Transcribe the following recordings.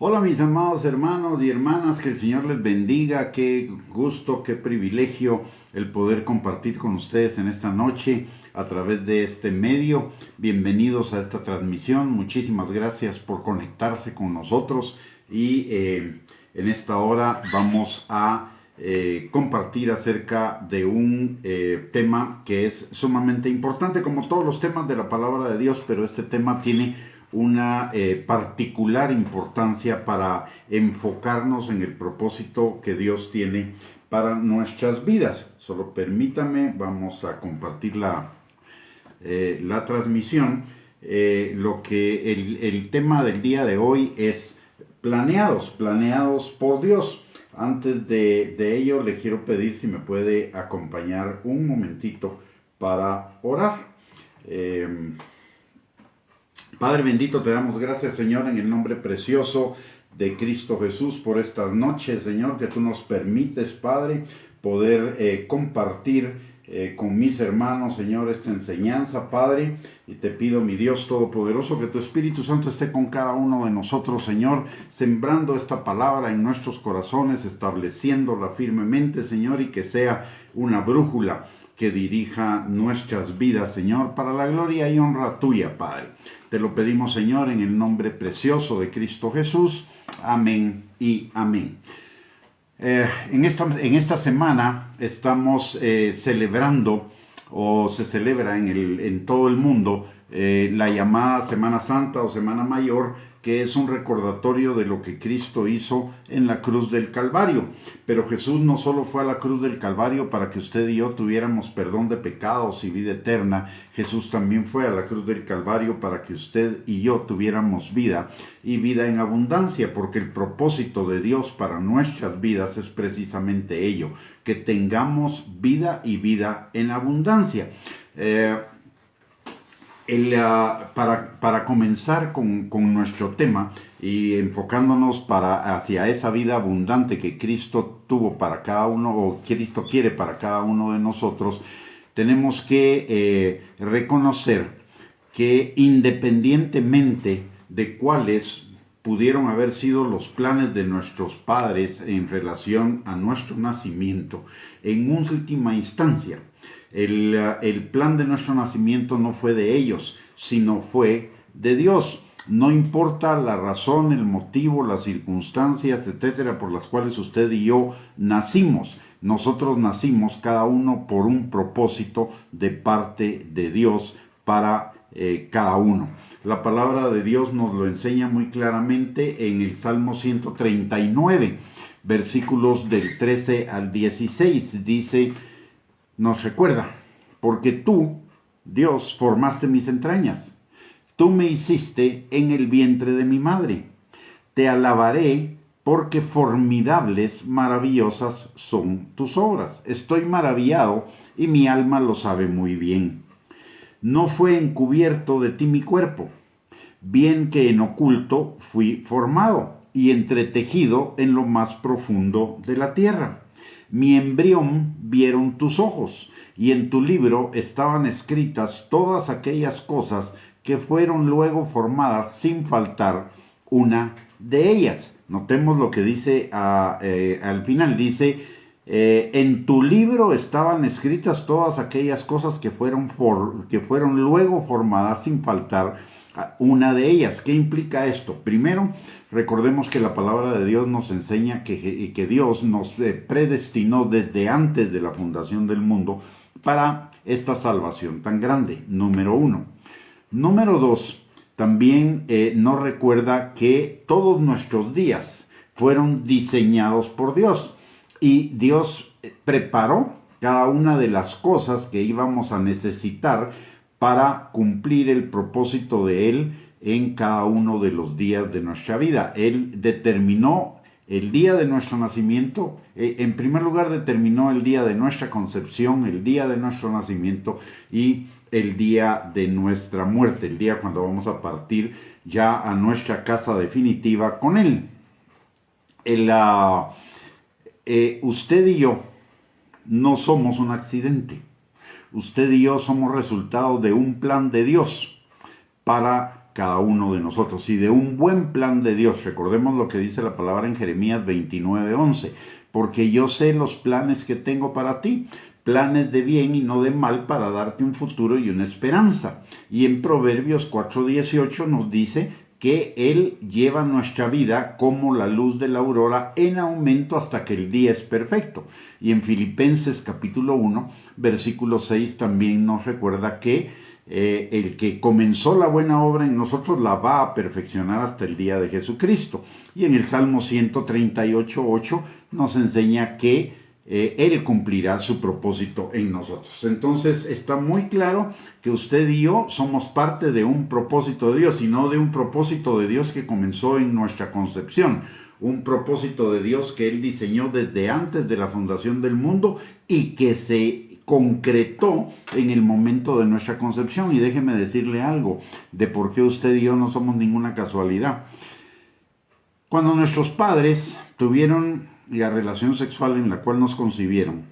Hola mis amados hermanos y hermanas, que el Señor les bendiga, qué gusto, qué privilegio el poder compartir con ustedes en esta noche a través de este medio. Bienvenidos a esta transmisión, muchísimas gracias por conectarse con nosotros y en esta hora vamos a compartir acerca de un tema que es sumamente importante, como todos los temas de la palabra de Dios, pero este tema tiene una particular importancia para enfocarnos en el propósito que Dios tiene para nuestras vidas. Solo permítame, vamos a compartir la transmisión. El tema del día de hoy es planeados por Dios. Antes de ello, le quiero pedir si me puede acompañar un momentito para orar. Padre bendito, te damos gracias, Señor, en el nombre precioso de Cristo Jesús por estas noches, Señor, que tú nos permites, Padre, poder compartir con mis hermanos, Señor, esta enseñanza, Padre, y te pido, mi Dios Todopoderoso, que tu Espíritu Santo esté con cada uno de nosotros, Señor, sembrando esta palabra en nuestros corazones, estableciéndola firmemente, Señor, y que sea una brújula que dirija nuestras vidas, Señor, para la gloria y honra tuya, Padre. Te lo pedimos, Señor, en el nombre precioso de Cristo Jesús. Amén y amén. En esta semana estamos celebrando, o se celebra en todo el mundo, la llamada Semana Santa o Semana Mayor, que es un recordatorio de lo que Cristo hizo en la cruz del Calvario. Pero Jesús no solo fue a la cruz del Calvario para que usted y yo tuviéramos perdón de pecados y vida eterna. Jesús también fue a la cruz del Calvario para que usted y yo tuviéramos vida y vida en abundancia, porque el propósito de Dios para nuestras vidas es precisamente ello, que tengamos vida y vida en abundancia. Para comenzar con nuestro tema y enfocándonos hacia esa vida abundante que Cristo tuvo para cada uno, o Cristo quiere para cada uno de nosotros, tenemos que reconocer que independientemente de cuáles pudieron haber sido los planes de nuestros padres en relación a nuestro nacimiento, en última instancia, el plan de nuestro nacimiento no fue de ellos, sino fue de Dios. No importa la razón, el motivo, las circunstancias, etcétera, por las cuales usted y yo nacimos. Nosotros nacimos cada uno por un propósito de parte de Dios para cada uno. La palabra de Dios nos lo enseña muy claramente en el Salmo 139, versículos del 13 al 16. Nos recuerda, porque tú, Dios, formaste mis entrañas. Tú me hiciste en el vientre de mi madre. Te alabaré porque formidables, maravillosas son tus obras. Estoy maravillado y mi alma lo sabe muy bien. No fue encubierto de ti mi cuerpo, bien que en oculto fui formado y entretejido en lo más profundo de la tierra. Mi embrión vieron tus ojos, y en tu libro estaban escritas todas aquellas cosas que fueron luego formadas sin faltar una de ellas. Notemos lo que dice al final, dice, en tu libro estaban escritas todas aquellas cosas que fueron luego formadas sin faltar una de ellas. ¿Qué implica esto? Primero, recordemos que la palabra de Dios nos enseña que Dios nos predestinó desde antes de la fundación del mundo para esta salvación tan grande, número uno. Número dos, también nos recuerda que todos nuestros días fueron diseñados por Dios y Dios preparó cada una de las cosas que íbamos a necesitar para cumplir el propósito de Él en cada uno de los días de nuestra vida. Él determinó el día de nuestro nacimiento, en primer lugar determinó el día de nuestra concepción, el día de nuestro nacimiento y el día de nuestra muerte, el día cuando vamos a partir ya a nuestra casa definitiva con Él. Usted y yo no somos un accidente. Usted y yo somos resultado de un plan de Dios para cada uno de nosotros y de un buen plan de Dios. Recordemos lo que dice la palabra en Jeremías 29:11, porque yo sé los planes que tengo para ti, planes de bien y no de mal, para darte un futuro y una esperanza. Y en Proverbios 4:18 nos dice que Él lleva nuestra vida como la luz de la aurora en aumento hasta que el día es perfecto. Y en Filipenses capítulo 1, versículo 6 también nos recuerda que el que comenzó la buena obra en nosotros la va a perfeccionar hasta el día de Jesucristo. Y en el Salmo 138:8 nos enseña que Él cumplirá su propósito en nosotros. Entonces está muy claro que usted y yo somos parte de un propósito de Dios y no de un propósito de Dios que comenzó en nuestra concepción. Un propósito de Dios que Él diseñó desde antes de la fundación del mundo y que se concretó en el momento de nuestra concepción. Y déjeme decirle algo de por qué usted y yo no somos ninguna casualidad. Cuando nuestros padres tuvieron la relación sexual en la cual nos concibieron,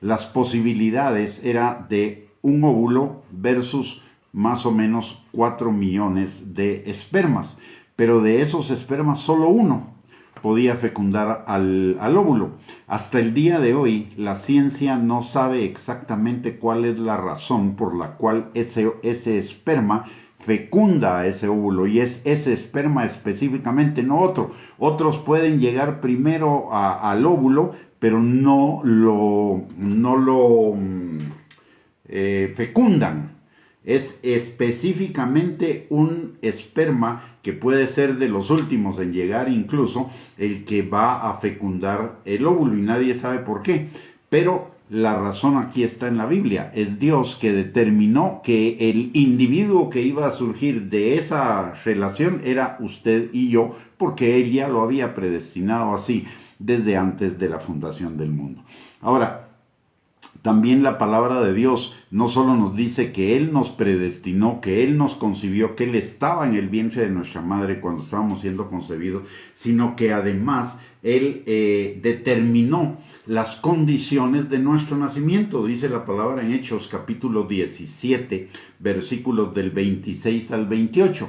las posibilidades eran de un óvulo versus más o menos 4 millones de espermas, pero de esos espermas solo uno podía fecundar al óvulo. Hasta el día de hoy, la ciencia no sabe exactamente cuál es la razón por la cual ese esperma fecunda a ese óvulo, y es ese esperma específicamente, no otro. Otros pueden llegar primero al óvulo, pero no lo fecundan. Es específicamente un esperma que puede ser de los últimos en llegar, incluso el que va a fecundar el óvulo, y nadie sabe por qué. Pero la razón aquí está en la Biblia. Es Dios que determinó que el individuo que iba a surgir de esa relación era usted y yo, porque Él ya lo había predestinado así desde antes de la fundación del mundo. Ahora, también la palabra de Dios no solo nos dice que Él nos predestinó, que Él nos concibió, que Él estaba en el vientre de nuestra madre cuando estábamos siendo concebidos, sino que además Él determinó las condiciones de nuestro nacimiento. Dice la palabra en Hechos capítulo 17, versículos del 26 al 28.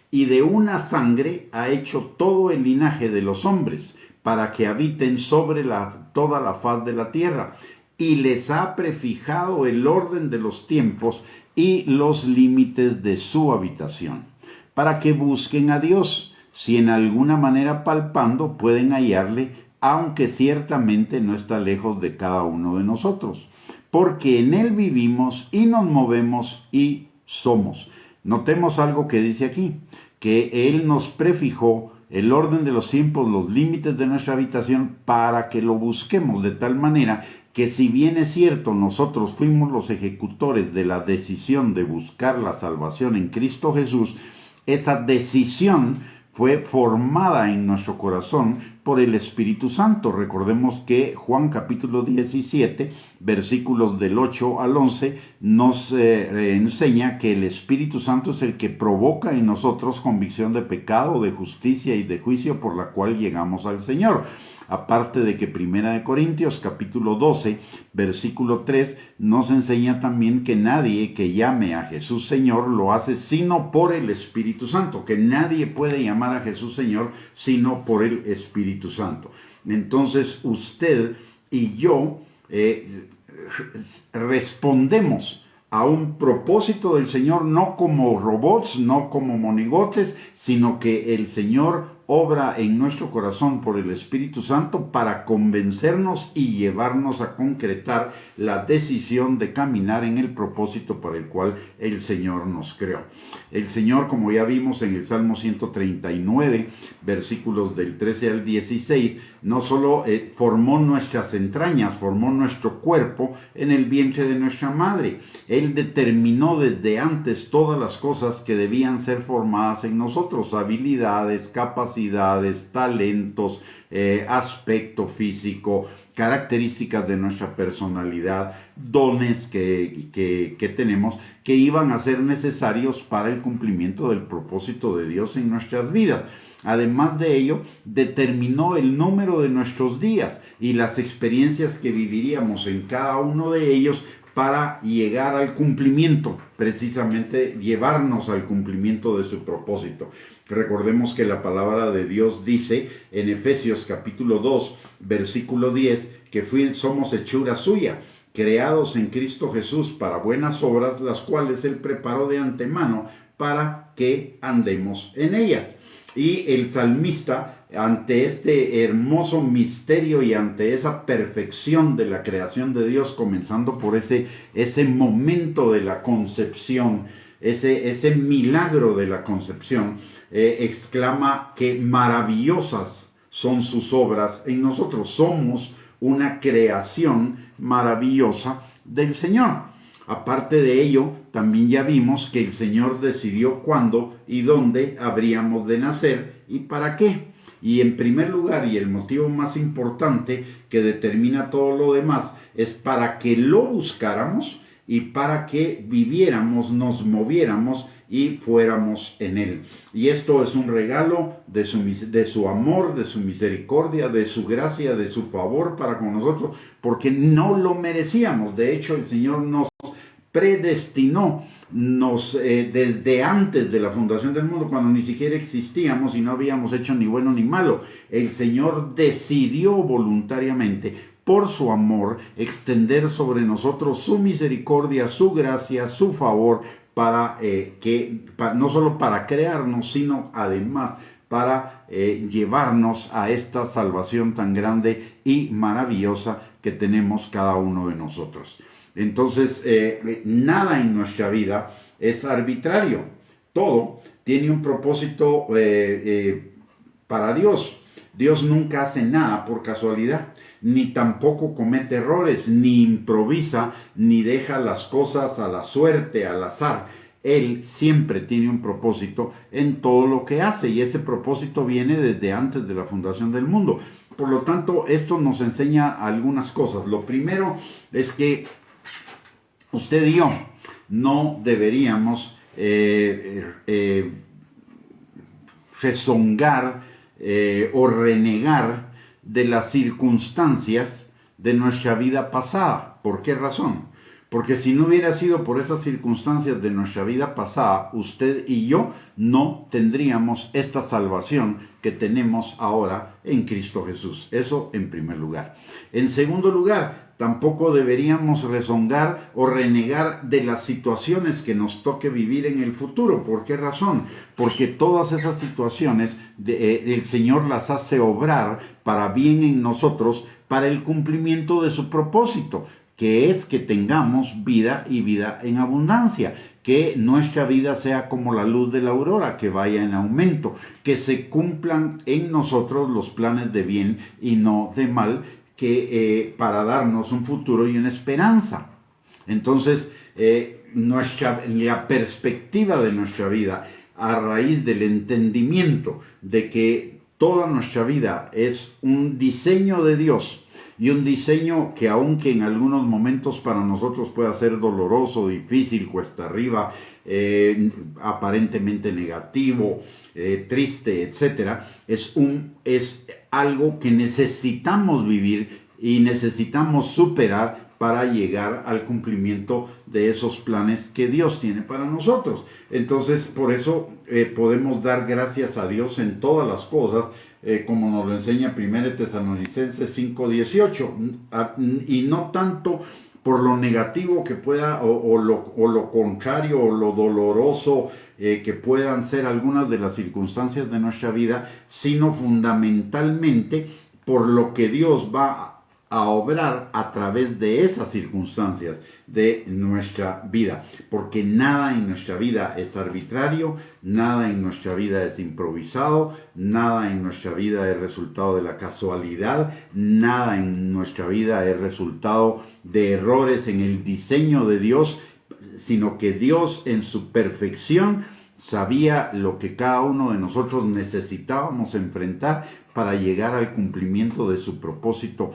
Y de una sangre ha hecho todo el linaje de los hombres, para que habiten sobre toda la faz de la tierra, y les ha prefijado el orden de los tiempos y los límites de su habitación, para que busquen a Dios, si en alguna manera palpando pueden hallarle, aunque ciertamente no está lejos de cada uno de nosotros, porque en Él vivimos y nos movemos y somos. Notemos algo que dice aquí, que Él nos prefijó el orden de los tiempos, los límites de nuestra habitación, para que lo busquemos, de tal manera que, si bien es cierto, nosotros fuimos los ejecutores de la decisión de buscar la salvación en Cristo Jesús, esa decisión fue formada en nuestro corazón por el Espíritu Santo. Recordemos que Juan capítulo 17, versículos del 8 al 11, nos enseña que el Espíritu Santo es el que provoca en nosotros convicción de pecado, de justicia y de juicio, por la cual llegamos al Señor. Aparte de que Primera de Corintios capítulo 12, versículo 3, nos enseña también que nadie que llame a Jesús Señor lo hace sino por el Espíritu Santo, que nadie puede llamar a Jesús Señor sino por el Espíritu Santo. Entonces usted y yo respondemos a un propósito del Señor, no como robots, no como monigotes, sino que el Señor obra en nuestro corazón por el Espíritu Santo para convencernos y llevarnos a concretar la decisión de caminar en el propósito para el cual el Señor nos creó. El Señor, como ya vimos en el Salmo 139, versículos del 13 al 16, no solo formó nuestras entrañas, formó nuestro cuerpo en el vientre de nuestra madre. Él determinó desde antes todas las cosas que debían ser formadas en nosotros, habilidades, capacidades, talentos, aspecto físico, características de nuestra personalidad, dones que tenemos, que iban a ser necesarios para el cumplimiento del propósito de Dios en nuestras vidas. Además de ello, determinó el número de nuestros días y las experiencias que viviríamos en cada uno de ellos para llegar al cumplimiento, precisamente llevarnos al cumplimiento de su propósito. Recordemos que la palabra de Dios dice en Efesios capítulo 2, versículo 10, que somos hechura suya, creados en Cristo Jesús para buenas obras, las cuales Él preparó de antemano para que andemos en ellas. Y el salmista, ante este hermoso misterio y ante esa perfección de la creación de Dios, comenzando por ese momento de la concepción, ese milagro de la concepción, exclama que maravillosas son sus obras en nosotros. Somos una creación maravillosa del Señor. Aparte de ello, también ya vimos que el Señor decidió cuándo y dónde habríamos de nacer y para qué. Y en primer lugar, y el motivo más importante que determina todo lo demás, es para que lo buscáramos y para que viviéramos, nos moviéramos y fuéramos en Él. Y esto es un regalo de su amor, de su misericordia, de su gracia, de su favor para con nosotros, porque no lo merecíamos. De hecho, el Señor nos predestinó, desde antes de la fundación del mundo, cuando ni siquiera existíamos y no habíamos hecho ni bueno ni malo. El Señor decidió voluntariamente, por su amor, extender sobre nosotros su misericordia, su gracia, su favor, no solo para crearnos, sino además para llevarnos a esta salvación tan grande y maravillosa que tenemos cada uno de nosotros. Entonces, nada en nuestra vida es arbitrario. Todo tiene un propósito para Dios. Dios nunca hace nada por casualidad, ni tampoco comete errores, ni improvisa, ni deja las cosas a la suerte, al azar. Él siempre tiene un propósito en todo lo que hace, y ese propósito viene desde antes de la fundación del mundo. Por lo tanto, esto nos enseña algunas cosas. Lo primero es que usted y yo no deberíamos rezongar o renegar de las circunstancias de nuestra vida pasada. ¿Por qué razón? Porque si no hubiera sido por esas circunstancias de nuestra vida pasada, usted y yo no tendríamos esta salvación que tenemos ahora en Cristo Jesús. Eso en primer lugar. En segundo lugar, tampoco deberíamos rezongar o renegar de las situaciones que nos toque vivir en el futuro. ¿Por qué razón? Porque todas esas situaciones el Señor las hace obrar para bien en nosotros, para el cumplimiento de su propósito, que es que tengamos vida y vida en abundancia, que nuestra vida sea como la luz de la aurora, que vaya en aumento, que se cumplan en nosotros los planes de bien y no de mal, para darnos un futuro y una esperanza. Entonces, la perspectiva de nuestra vida, a raíz del entendimiento de que toda nuestra vida es un diseño de Dios, y un diseño que, aunque en algunos momentos para nosotros pueda ser doloroso, difícil, cuesta arriba, aparentemente negativo, triste, etcétera, es algo que necesitamos vivir y necesitamos superar para llegar al cumplimiento de esos planes que Dios tiene para nosotros. Entonces, por eso podemos dar gracias a Dios en todas las cosas, como nos lo enseña 1 Tesalonicenses 5:18, y no tanto por lo negativo que pueda, o lo contrario, o lo doloroso que puedan ser algunas de las circunstancias de nuestra vida, sino fundamentalmente por lo que Dios va a obrar a través de esas circunstancias de nuestra vida, porque nada en nuestra vida es arbitrario, nada en nuestra vida es improvisado, nada en nuestra vida es resultado de la casualidad, nada en nuestra vida es resultado de errores en el diseño de Dios, sino que Dios en su perfección sabía lo que cada uno de nosotros necesitábamos enfrentar para llegar al cumplimiento de su propósito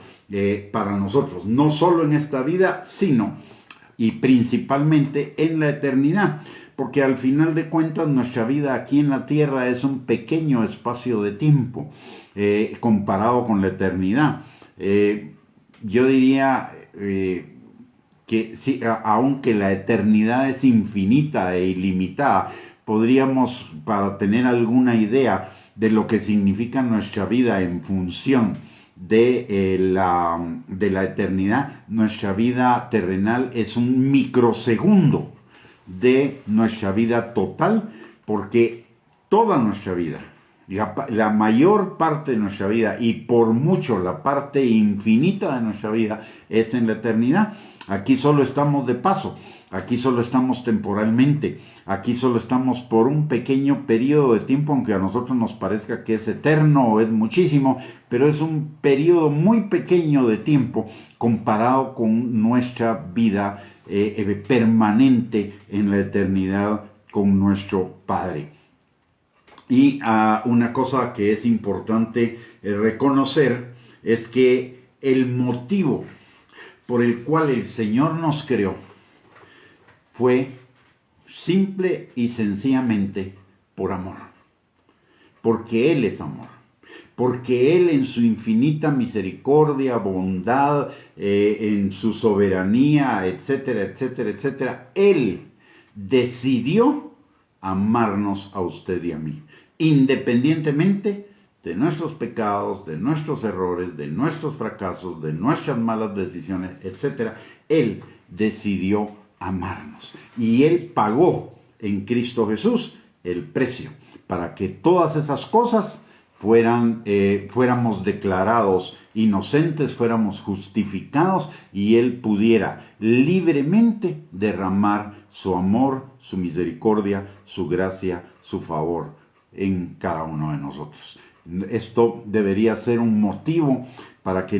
para nosotros, no solo en esta vida, sino y principalmente en la eternidad, porque al final de cuentas nuestra vida aquí en la tierra es un pequeño espacio de tiempo comparado con la eternidad. Yo diría que sí, aunque la eternidad es infinita e ilimitada, podríamos, para tener alguna idea de lo que significa nuestra vida en función de la eternidad, nuestra vida terrenal es un microsegundo de nuestra vida total, porque toda nuestra vida, la mayor parte de nuestra vida y por mucho la parte infinita de nuestra vida es en la eternidad. Aquí solo estamos de paso, aquí solo estamos temporalmente, aquí solo estamos por un pequeño periodo de tiempo, aunque a nosotros nos parezca que es eterno o es muchísimo, pero es un periodo muy pequeño de tiempo comparado con nuestra vida permanente en la eternidad con nuestro Padre. Y una cosa que es importante reconocer es que el motivo por el cual el Señor nos creó fue simple y sencillamente por amor. Porque Él es amor. Porque Él en su infinita misericordia, bondad, en su soberanía, etcétera, etcétera, etcétera, Él decidió amarnos a usted y a mí, independientemente de nuestros pecados, de nuestros errores, de nuestros fracasos, de nuestras malas decisiones, etcétera. Él decidió amarnos y Él pagó en Cristo Jesús el precio para que todas esas cosas fuéramos declarados inocentes, fuéramos justificados y Él pudiera libremente derramar su amor, su misericordia, su gracia, su favor en cada uno de nosotros. Esto debería ser un motivo para que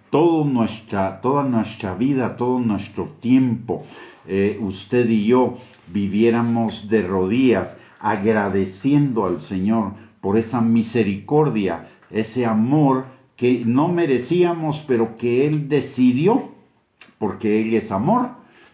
toda nuestra vida, todo nuestro tiempo, usted y yo viviéramos de rodillas agradeciendo al Señor por esa misericordia, ese amor que no merecíamos, pero que Él decidió, porque Él es amor,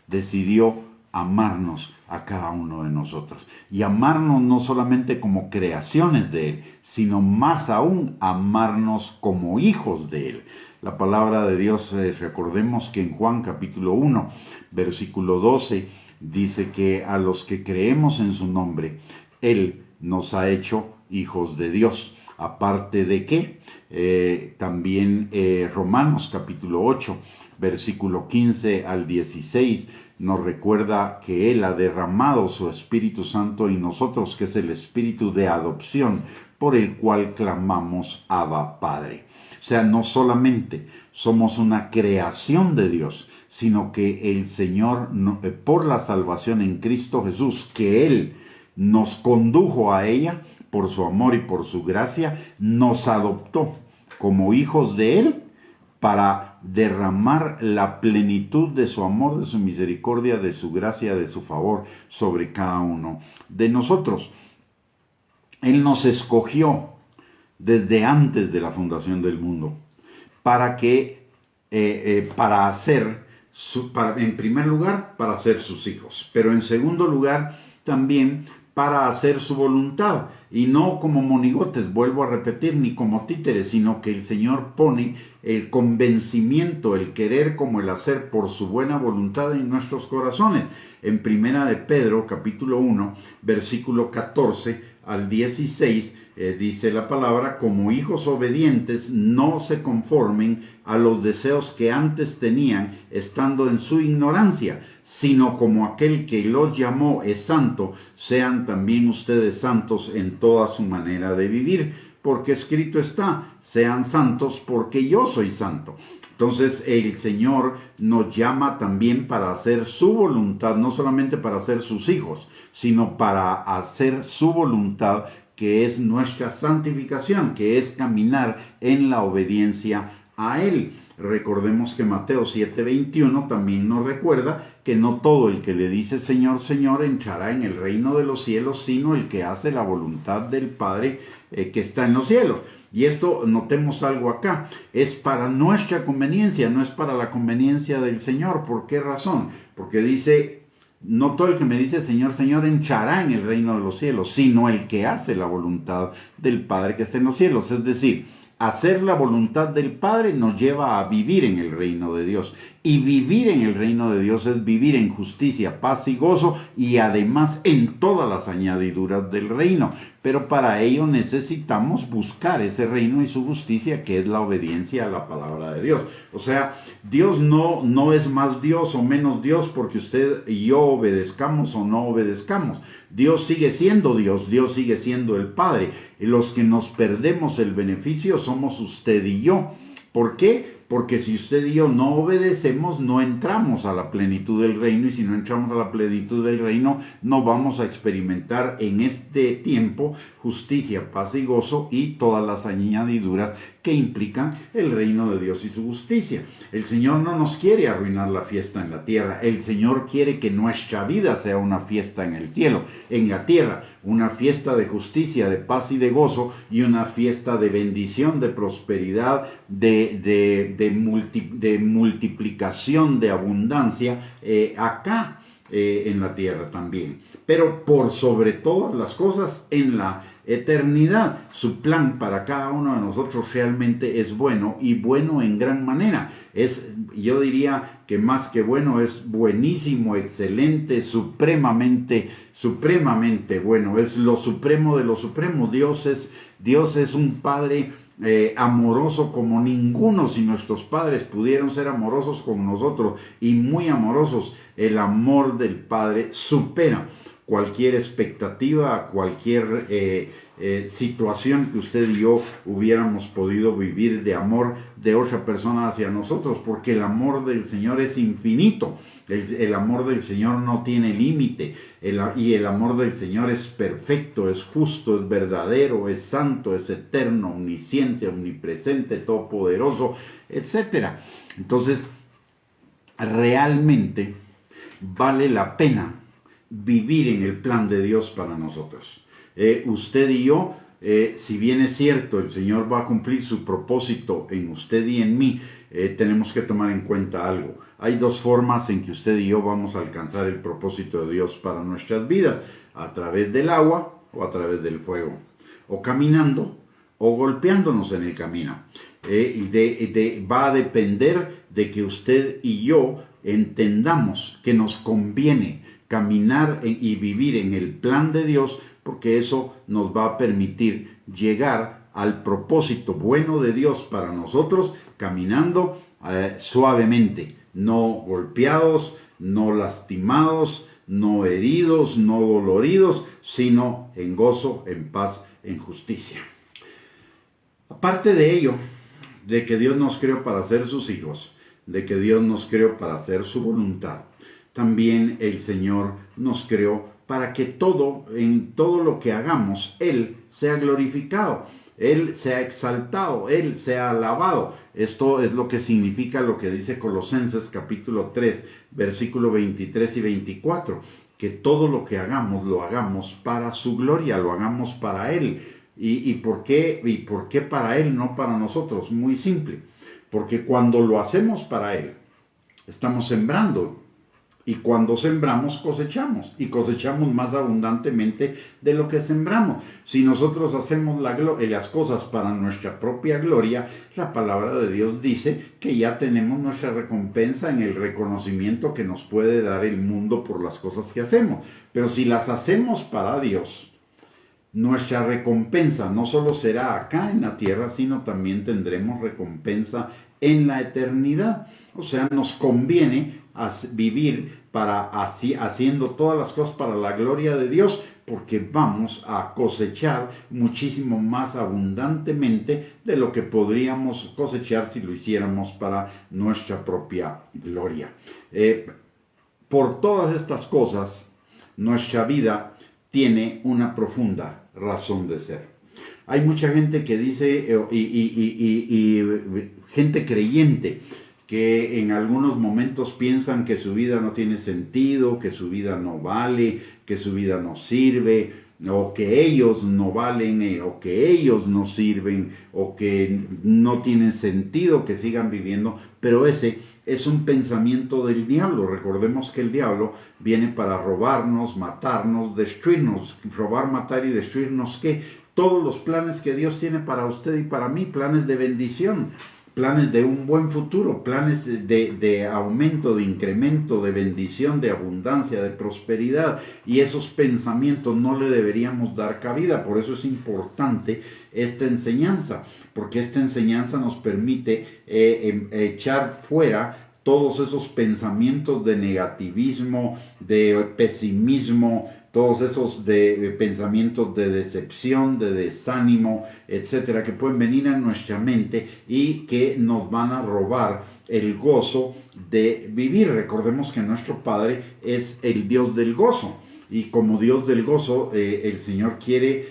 decidió amarnos a cada uno de nosotros. Y amarnos no solamente como creaciones de Él, sino más aún amarnos como hijos de Él. La palabra de Dios, recordemos que en Juan capítulo 1, versículo 12, dice que a los que creemos en su nombre, Él nos ha hecho hijos de Dios. Aparte de que también Romanos capítulo 8, versículo 15 al 16, nos recuerda que Él ha derramado su Espíritu Santo en nosotros, que es el Espíritu de adopción, por el cual clamamos Abba Padre. O sea, no solamente somos una creación de Dios, sino que el Señor, por la salvación en Cristo Jesús, que Él nos condujo a ella, por su amor y por su gracia, nos adoptó como hijos de Él para derramar la plenitud de su amor, de su misericordia, de su gracia, de su favor sobre cada uno de nosotros. Él nos escogió desde antes de la fundación del mundo para en primer lugar, para ser sus hijos, pero en segundo lugar, también para hacer su voluntad, y no como monigotes, vuelvo a repetir, ni como títeres, sino que el Señor pone el convencimiento, el querer como el hacer por su buena voluntad en nuestros corazones. En primera de Pedro, capítulo 1, versículo 14 al 16, dice la palabra: como hijos obedientes, no se conformen a los deseos que antes tenían, estando en su ignorancia, sino como aquel que los llamó es santo, sean también ustedes santos en toda su manera de vivir, porque escrito está: sean santos porque yo soy santo. Entonces el Señor nos llama también para hacer su voluntad, no solamente para ser sus hijos, sino para hacer su voluntad, que es nuestra santificación, que es caminar en la obediencia a Él. Recordemos que Mateo 7:21 también nos recuerda que no todo el que le dice Señor, Señor entrará en el reino de los cielos, sino el que hace la voluntad del Padre que está en los cielos. Y esto, notemos algo acá, es para nuestra conveniencia, no es para la conveniencia del Señor. ¿Por qué razón? Porque dice: no todo el que me dice Señor, Señor entrará en el reino de los cielos, sino el que hace la voluntad del Padre que está en los cielos. Es decir, Hacer la voluntad del Padre nos lleva a vivir en el reino de Dios. Y vivir en el reino de Dios es vivir en justicia, paz y gozo, y además en todas las añadiduras del reino. Pero para ello necesitamos buscar ese reino y su justicia, que es la obediencia a la palabra de Dios. O sea, Dios no es más Dios o menos Dios porque usted y yo obedezcamos o no obedezcamos. Dios sigue siendo Dios, Dios sigue siendo el Padre. Y los que nos perdemos el beneficio somos usted y yo. ¿Por qué? Porque si usted y yo no obedecemos, no entramos a la plenitud del reino, y si no entramos a la plenitud del reino, no vamos a experimentar en este tiempo justicia, paz y gozo y todas las añadiduras que implican el reino de Dios y su justicia. El Señor no nos quiere arruinar la fiesta en la tierra. El Señor quiere que nuestra vida sea una fiesta en el cielo, en la tierra, una fiesta de justicia, de paz y de gozo, y una fiesta de bendición, de prosperidad, de multiplicación, de abundancia acá en la tierra también. Pero por sobre todas las cosas, en la eternidad. Su plan para cada uno de nosotros realmente es bueno, y bueno en gran manera. Yo diría que más que bueno, es buenísimo, excelente, supremamente bueno. Es lo supremo de lo supremo. Dios es un Padre amoroso como ninguno. Si nuestros padres pudieron ser amorosos con nosotros y muy amorosos, el amor del Padre supera cualquier expectativa, cualquier situación que usted y yo hubiéramos podido vivir de amor de otra persona hacia nosotros, porque el amor del Señor es infinito. El amor del Señor no tiene límite, y el amor del Señor es perfecto, es justo, es verdadero, es santo, es eterno, omnisciente, omnipresente, todopoderoso, etc. Entonces, realmente vale la pena vivir en el plan de Dios para nosotros. Usted y yo, si bien es cierto, el Señor va a cumplir su propósito en usted y en mí, tenemos que tomar en cuenta algo. Hay dos formas en que usted y yo vamos a alcanzar el propósito de Dios para nuestras vidas: a través del agua o a través del fuego, o caminando o golpeándonos en el camino. Va a depender de que usted y yo entendamos que nos conviene caminar y vivir en el plan de Dios, porque eso nos va a permitir llegar al propósito bueno de Dios para nosotros, caminando suavemente, no golpeados, no lastimados, no heridos, no doloridos, sino en gozo, en paz, en justicia. Aparte de ello, de que Dios nos creó para ser sus hijos, de que Dios nos creó para hacer su voluntad, también el Señor nos creó para que en todo lo que hagamos, Él sea glorificado, Él sea exaltado, Él sea alabado. Esto es lo que significa lo que dice Colosenses capítulo 3, versículo 23 y 24, que todo lo que hagamos, lo hagamos para su gloria, lo hagamos para Él. ¿Y por qué para Él, no para nosotros? Muy simple, porque cuando lo hacemos para Él, estamos sembrando. Y cuando sembramos, cosechamos. Y cosechamos más abundantemente de lo que sembramos. Si nosotros hacemos las cosas para nuestra propia gloria, la palabra de Dios dice que ya tenemos nuestra recompensa en el reconocimiento que nos puede dar el mundo por las cosas que hacemos. Pero si las hacemos para Dios, nuestra recompensa no solo será acá en la tierra, sino también tendremos recompensa en la eternidad. O sea, nos conviene vivir haciendo todas las cosas para la gloria de Dios, porque vamos a cosechar muchísimo más abundantemente de lo que podríamos cosechar si lo hiciéramos para nuestra propia gloria. Por todas estas cosas, nuestra vida tiene una profunda razón de ser. Hay mucha gente que dice, y gente creyente, que en algunos momentos piensan que su vida no tiene sentido, que su vida no vale, que su vida no sirve, o que ellos no valen, o que ellos no sirven, o que no tienen sentido que sigan viviendo. Pero ese es un pensamiento del diablo. Recordemos que el diablo viene para robarnos, matarnos, destruirnos. Robar, matar y destruirnos, ¿qué? todos los planes que Dios tiene para usted y para mí, planes de bendición, planes de un buen futuro, planes de aumento, de incremento, de bendición, de abundancia, de prosperidad. Y esos pensamientos no le deberíamos dar cabida. Por eso es importante esta enseñanza, porque esta enseñanza nos permite echar fuera todos esos pensamientos de negativismo, de pesimismo, todos esos pensamientos de decepción, de desánimo, etcétera, que pueden venir a nuestra mente y que nos van a robar el gozo de vivir. Recordemos que nuestro Padre es el Dios del gozo. Y como Dios del gozo, el Señor quiere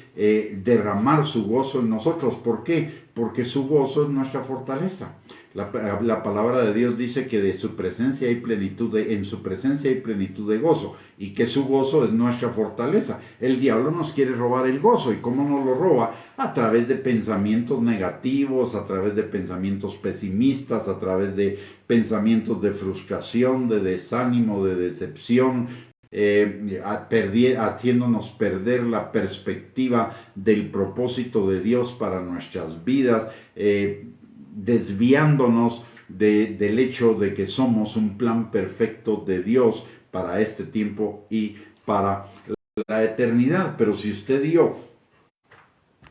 derramar su gozo en nosotros. ¿Por qué? Porque su gozo es nuestra fortaleza. La palabra de Dios dice que de su presencia hay plenitud en su presencia hay plenitud de gozo, y que su gozo es nuestra fortaleza. El diablo nos quiere robar el gozo. ¿Y cómo nos lo roba? A través de pensamientos negativos, a través de pensamientos pesimistas, a través de pensamientos de frustración, de desánimo, de decepción, haciéndonos perder la perspectiva del propósito de Dios para nuestras vidas, desviándonos del hecho de que somos un plan perfecto de Dios para este tiempo y para la eternidad. Pero si usted y yo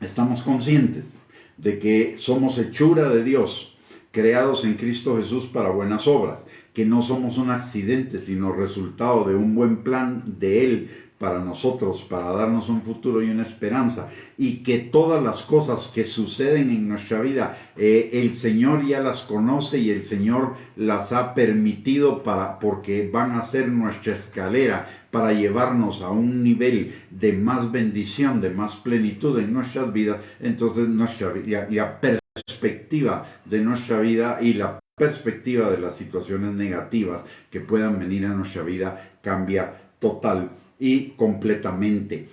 estamos conscientes de que somos hechura de Dios, creados en Cristo Jesús para buenas obras, que no somos un accidente, sino resultado de un buen plan de Él para nosotros, para darnos un futuro y una esperanza, y que todas las cosas que suceden en nuestra vida, el Señor ya las conoce y el Señor las ha permitido porque van a ser nuestra escalera para llevarnos a un nivel de más bendición, de más plenitud en nuestras vidas. Entonces la perspectiva de nuestra vida y la perspectiva de las situaciones negativas que puedan venir a nuestra vida cambia total y completamente.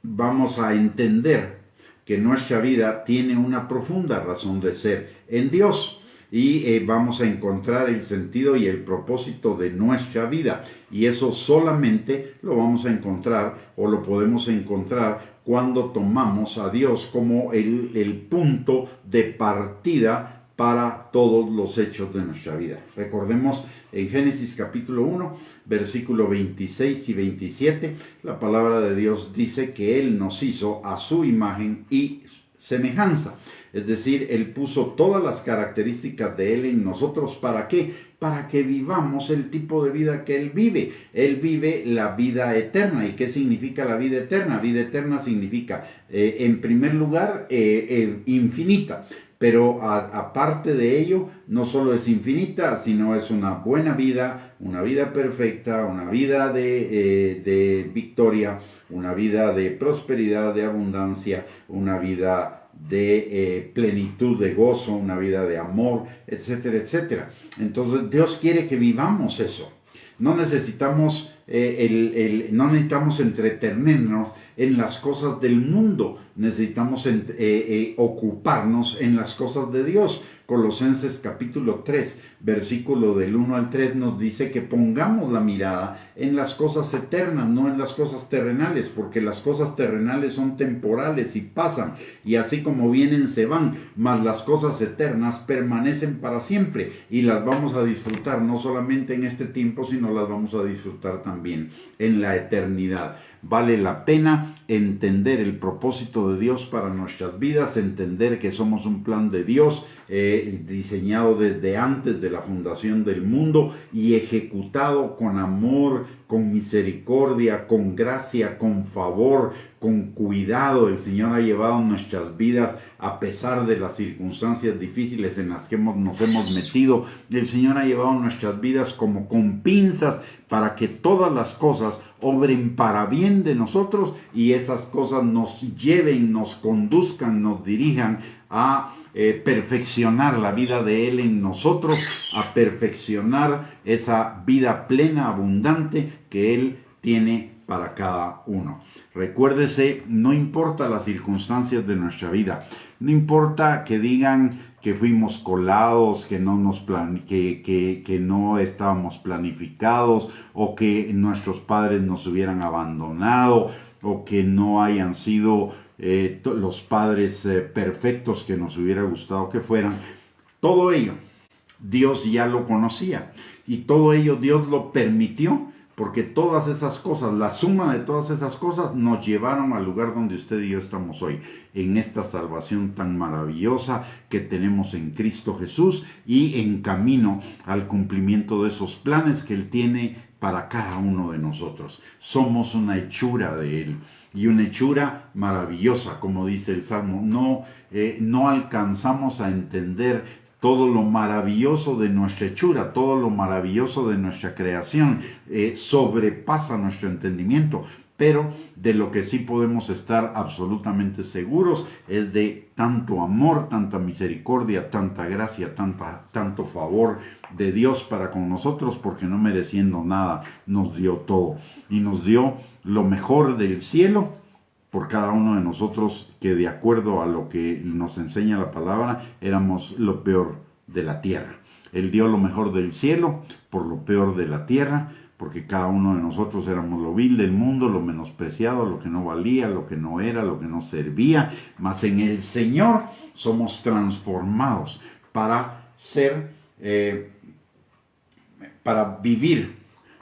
Vamos a entender que nuestra vida tiene una profunda razón de ser en Dios, y vamos a encontrar el sentido y el propósito de nuestra vida, y eso solamente lo vamos a encontrar, o lo podemos encontrar, cuando tomamos a Dios como el punto de partida para todos los hechos de nuestra vida. Recordemos en Génesis capítulo 1, versículo 26 y 27, la palabra de Dios dice que Él nos hizo a su imagen y semejanza. Es decir, Él puso todas las características de Él en nosotros. ¿Para qué? Para que vivamos el tipo de vida que Él vive. Él vive la vida eterna. ¿Y qué significa la vida eterna? Vida eterna significa, en primer lugar, infinita. Pero aparte de ello, no solo es infinita, sino es una buena vida, una vida perfecta, una vida de victoria, una vida de prosperidad, de abundancia, una vida de plenitud, de gozo, una vida de amor, etcétera, etcétera. Entonces Dios quiere que vivamos eso. No necesitamos no necesitamos entretenernos en las cosas del mundo, necesitamos ocuparnos en las cosas de Dios. Colosenses capítulo 3, versículo del 1 al 3 nos dice que pongamos la mirada en las cosas eternas, no en las cosas terrenales, porque las cosas terrenales son temporales y pasan, y así como vienen se van, mas las cosas eternas permanecen para siempre, y las vamos a disfrutar no solamente en este tiempo, sino las vamos a disfrutar también en la eternidad. Vale la pena entender el propósito de Dios para nuestras vidas, entender que somos un plan de Dios diseñado desde antes de la fundación del mundo y ejecutado con amor, con misericordia, con gracia, con favor, con cuidado. El Señor ha llevado nuestras vidas a pesar de las circunstancias difíciles en las que nos hemos metido. El Señor ha llevado nuestras vidas como con pinzas para que todas las cosas obren para bien de nosotros, y esas cosas nos lleven, nos conduzcan, nos dirijan a perfeccionar la vida de Él en nosotros, a perfeccionar esa vida plena, abundante que Él tiene para cada uno. Recuérdese, no importa las circunstancias de nuestra vida, no importa que digan que fuimos colados, que no estábamos planificados, o que nuestros padres nos hubieran abandonado, o que no hayan sido los padres perfectos que nos hubiera gustado que fueran. Todo ello Dios ya lo conocía y todo ello Dios lo permitió, porque todas esas cosas, la suma de todas esas cosas nos llevaron al lugar donde usted y yo estamos hoy, en esta salvación tan maravillosa que tenemos en Cristo Jesús y en camino al cumplimiento de esos planes que Él tiene para cada uno de nosotros. Somos una hechura de Él y una hechura maravillosa, como dice el Salmo. No alcanzamos a entender todo lo maravilloso de nuestra hechura, todo lo maravilloso de nuestra creación, sobrepasa nuestro entendimiento. Pero de lo que sí podemos estar absolutamente seguros es de tanto amor, tanta misericordia, tanta gracia, tanto favor de Dios para con nosotros, porque no mereciendo nada nos dio todo. Y nos dio lo mejor del cielo por cada uno de nosotros, que de acuerdo a lo que nos enseña la palabra, éramos lo peor de la tierra. Él dio lo mejor del cielo por lo peor de la tierra, porque cada uno de nosotros éramos lo vil del mundo, lo menospreciado, lo que no valía, lo que no era, lo que no servía. Mas en el Señor somos transformados para para vivir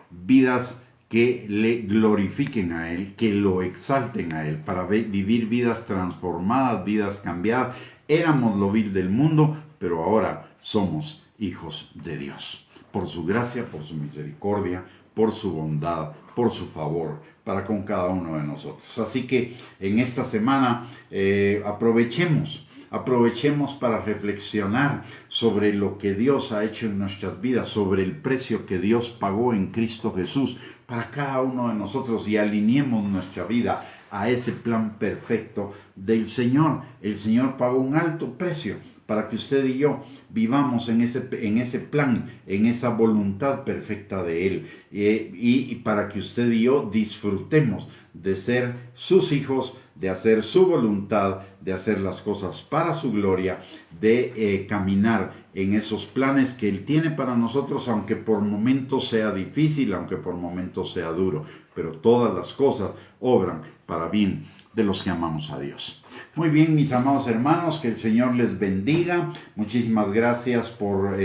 vidas que le glorifiquen a Él, que lo exalten a Él, para vivir vidas transformadas, vidas cambiadas. Éramos lo vil del mundo, pero ahora somos hijos de Dios. Por su gracia, por su misericordia, por su bondad, por su favor, para con cada uno de nosotros. Así que en esta semana aprovechemos para reflexionar sobre lo que Dios ha hecho en nuestras vidas, sobre el precio que Dios pagó en Cristo Jesús para cada uno de nosotros, y alineemos nuestra vida a ese plan perfecto del Señor. El Señor pagó un alto precio para que usted y yo vivamos en ese plan, en esa voluntad perfecta de Él, y para que usted y yo disfrutemos de ser sus hijos, de hacer su voluntad, de hacer las cosas para su gloria, de caminar en esos planes que Él tiene para nosotros, aunque por momentos sea difícil, aunque por momentos sea duro, pero todas las cosas obran para bien de los que amamos a Dios. Muy bien, mis amados hermanos, que el Señor les bendiga. Muchísimas gracias por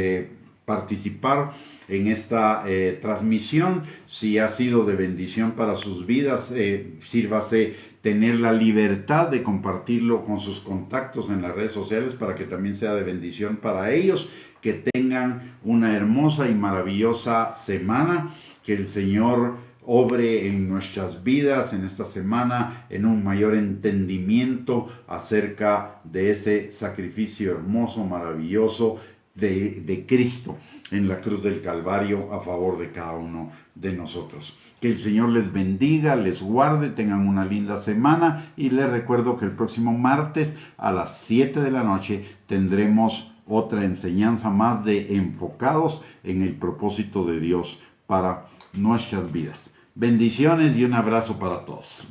participar en esta transmisión. Si ha sido de bendición para sus vidas, sírvase tener la libertad de compartirlo con sus contactos en las redes sociales para que también sea de bendición para ellos. Que tengan una hermosa y maravillosa semana. Que el Señor obre en nuestras vidas en esta semana en un mayor entendimiento acerca de ese sacrificio hermoso, maravilloso de Cristo en la cruz del Calvario a favor de cada uno de nosotros. Que el Señor les bendiga, les guarde, tengan una linda semana, y les recuerdo que el próximo martes a las 7 de la noche tendremos otra enseñanza más de Enfocados en el propósito de Dios para nuestras vidas. Bendiciones y un abrazo para todos.